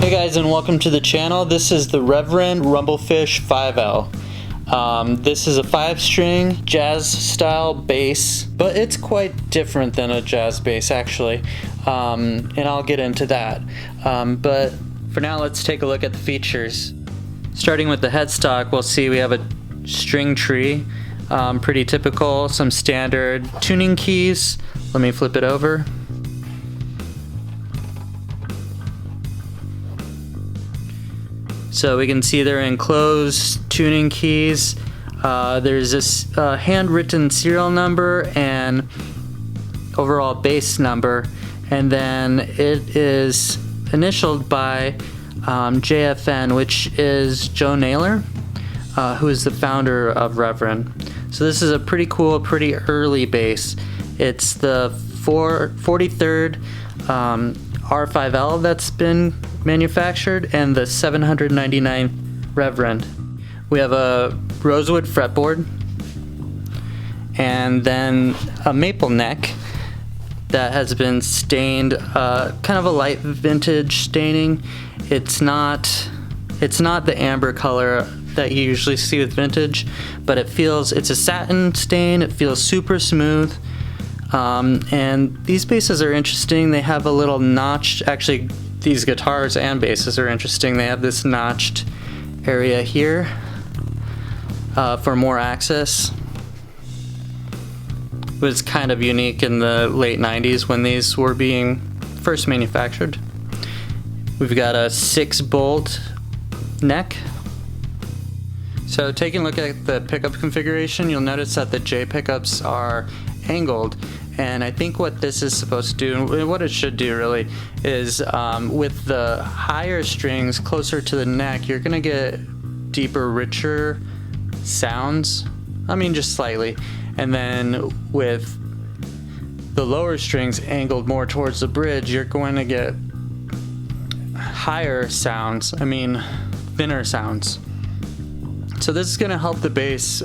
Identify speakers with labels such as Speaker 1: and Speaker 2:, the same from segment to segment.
Speaker 1: Hey guys, and welcome to the channel. This is the Reverend Rumblefish R5L. This is a 5-string jazz style bass, but it's quite different than a jazz bass actually, and I'll get into that. But for now, let's take a look at the features. Starting with the headstock, we'll see we have a string tree, pretty typical, some standard tuning keys. Let me flip it over. So we can see they're enclosed tuning keys. There's this handwritten serial number and overall bass number, and then it is initialed by JFN, which is Joe Naylor, who is the founder of Reverend. So this is a pretty cool, pretty early bass. It's the 43rd R5L that's been manufactured, and the 799 Reverend. We have a rosewood fretboard, and then a maple neck that has been stained, kind of a light vintage staining. It's not the amber color that you usually see with vintage, but it's a satin stain. It feels super smooth. And these basses are interesting. They have a little notch. Actually, these guitars and basses are interesting. They have this notched area here for more access. It was kind of unique in the late 90s when these were being first manufactured. We've got a 6-bolt neck. So taking a look at the pickup configuration, you'll notice that the J pickups are angled. And I think what this is supposed to do, what it should do really, is with the higher strings closer to the neck, you're gonna get deeper, richer sounds. I mean, just slightly. And then with the lower strings angled more towards the bridge, you're going to get higher sounds. I mean, thinner sounds. So this is gonna help the bass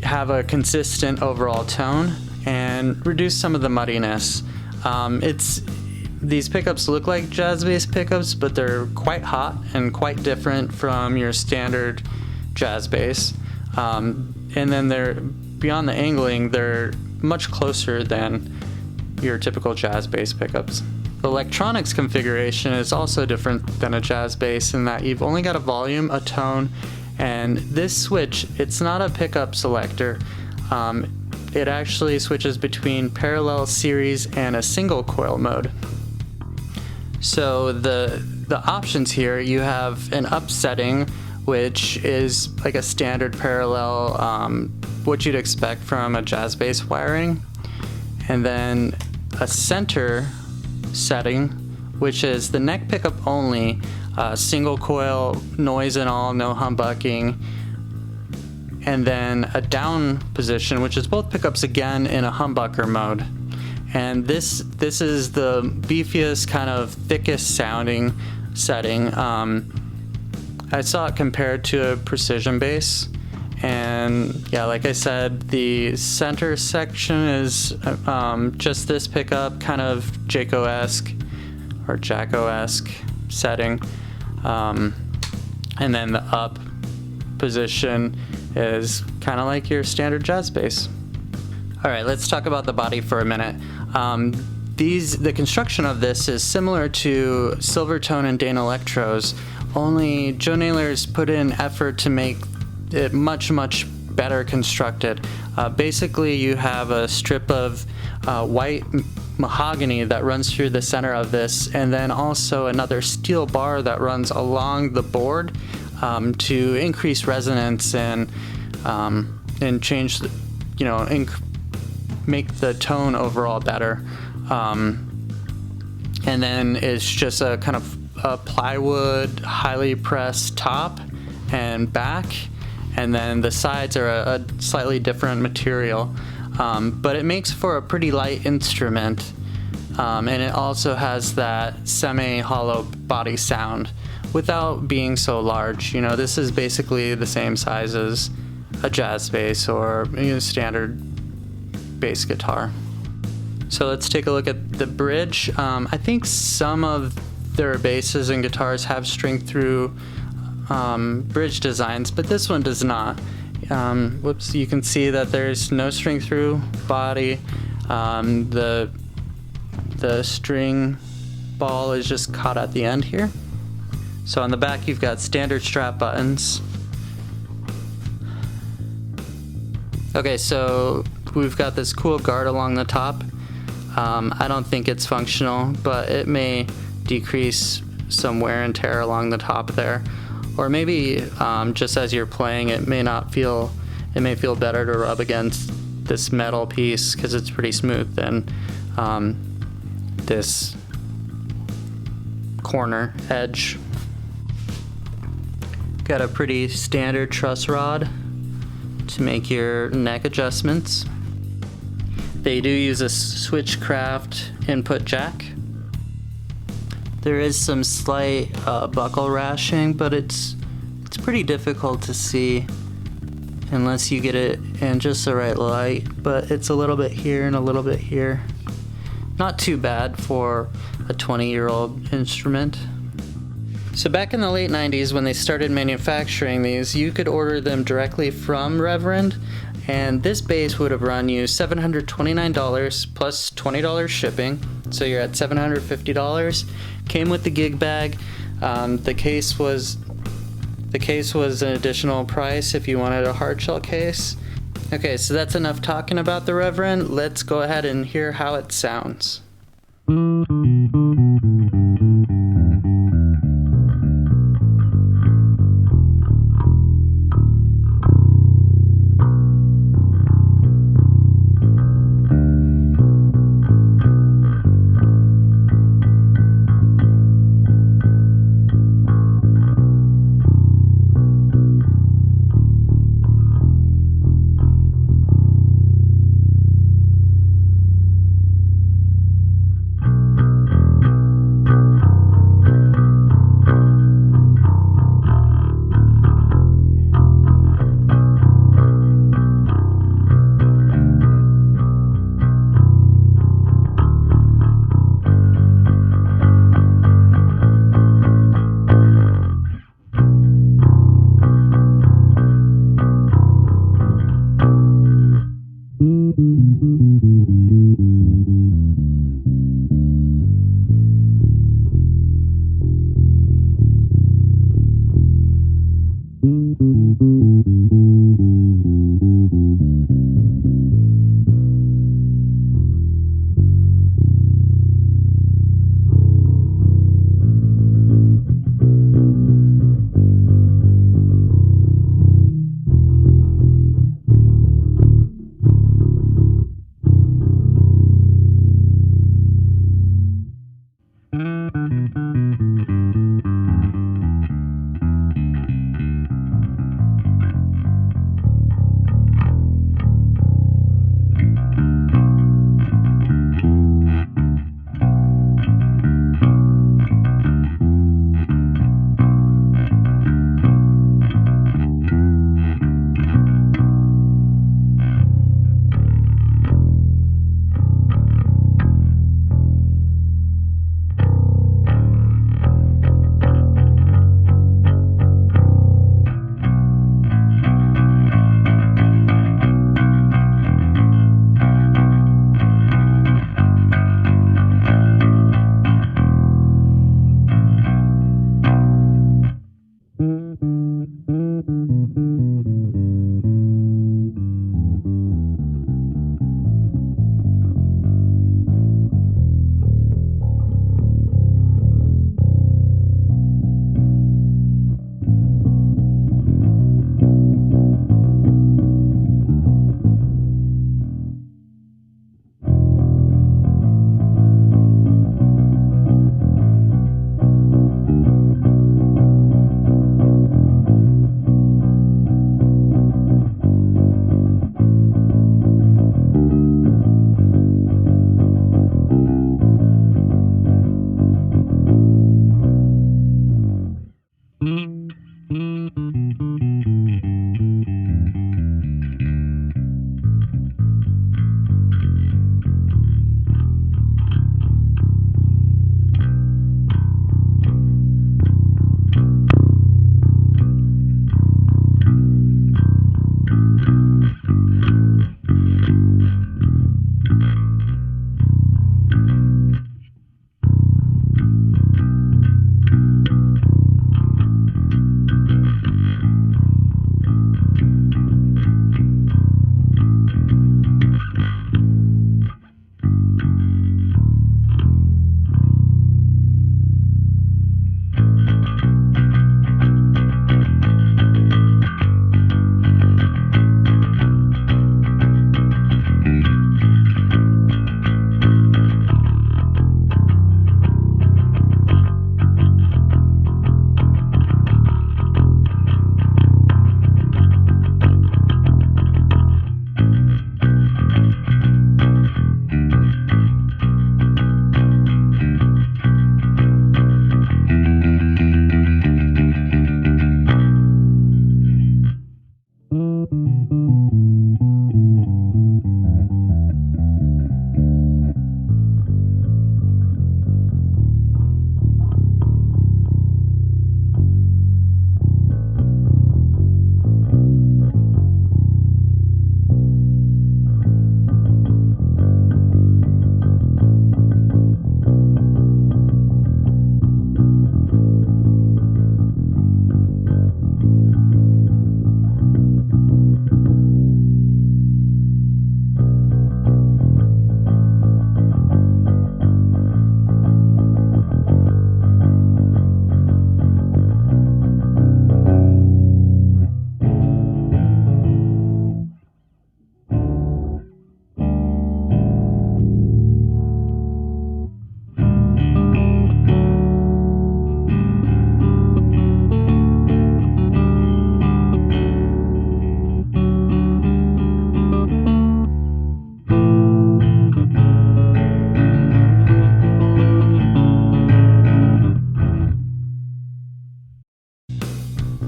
Speaker 1: have a consistent overall tone and reduce some of the muddiness. These pickups look like jazz bass pickups, but they're quite hot and quite different from your standard jazz bass. And then they're beyond the angling, they're much closer than your typical jazz bass pickups. The electronics configuration is also different than a jazz bass in that you've only got a volume, a tone, and this switch, it's not a pickup selector. It actually switches between parallel, series, and a single coil mode. So the options here, you have an up setting, which is like a standard parallel, what you'd expect from a jazz bass wiring, and then a center setting, which is the neck pickup only, single coil, noise and all, no humbucking, and then a down position, which is both pickups again in a humbucker mode. And this is the beefiest, kind of thickest sounding setting. I saw it compared to a precision bass, and yeah, like I said, the center section is just this pickup, kind of Jaco-esque or Jacko-esque setting. And then the up position is kind of like your standard jazz bass. All right, let's talk about the body for a minute. The construction of this is similar to Silvertone and Dane Electro's, only Joe Naylor's put in effort to make it much, much better constructed. Basically, you have a strip of white mahogany that runs through the center of this, and then also another steel bar that runs along the board to increase resonance and change, make the tone overall better. And then it's just a kind of a plywood, highly pressed top and back, and then the sides are a slightly different material. But it makes for a pretty light instrument, and it also has that semi-hollow body sound without being so large. This is basically the same size as a jazz bass or standard bass guitar. So let's take a look at the bridge. I think some of their basses and guitars have string through bridge designs, but this one does not. Whoops, you can see that there's no string through body. The string ball is just caught at the end here. So on the back you've got standard strap buttons. Okay, so we've got this cool guard along the top. I don't think it's functional, but it may decrease some wear and tear along the top there. Or maybe just as you're playing, it may feel better to rub against this metal piece because it's pretty smooth than this corner edge. Got a pretty standard truss rod to make your neck adjustments. They do use a Switchcraft input jack. There is some slight buckle rashing, but it's pretty difficult to see unless you get it in just the right light, but it's a little bit here and a little bit here. Not too bad for a 20-year-old instrument. So back in the late 90s when they started manufacturing these, you could order them directly from Reverend, and this bass would have run you $729 plus $20 shipping, so you're at $750. Came with the gig bag. The case was an additional price if you wanted a hard shell case. Okay, so that's enough talking about the Reverend. Let's go ahead and hear how it sounds.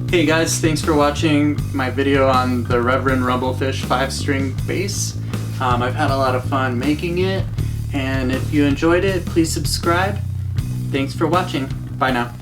Speaker 1: Hey guys, thanks for watching my video on the Reverend Rumblefish 5-string bass. I've had a lot of fun making it, and if you enjoyed it, please subscribe. Thanks for watching. Bye now.